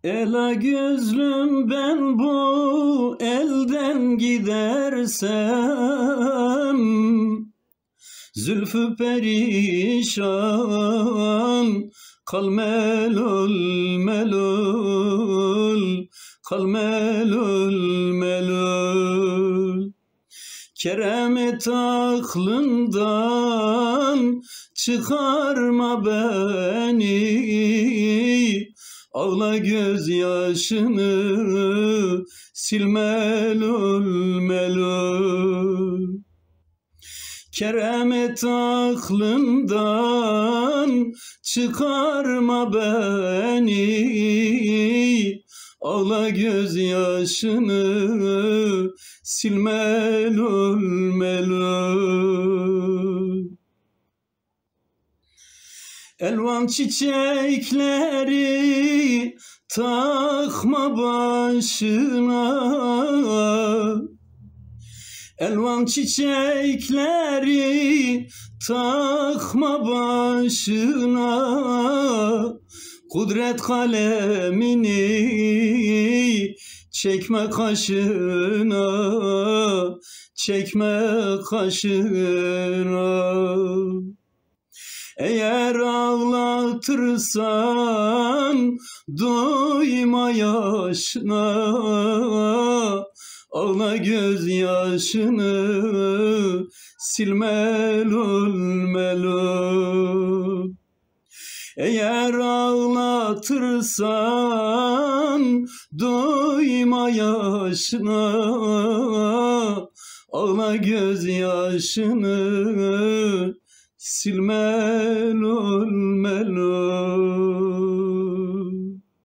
Ela gözlüm ben bu elden gidersem, zülfü perişan kal melul melul, kal melul melul. Keremet aklından çıkarma beni, ağla gözyaşını sil melul melul. Keremet aklından çıkarma beni, ağla gözyaşını sil melul melul. Elvan çiçekleri takma başına, elvan çiçekleri takma başına, kudret kalemini çekme kaşına, çekme kaşına. Eğer ağlatırsan doyma yaşına, ağla gözyaşını sil melul melul. Eğer ağlatırsan doyma yaşına, ağla gözyaşını sil melul melul.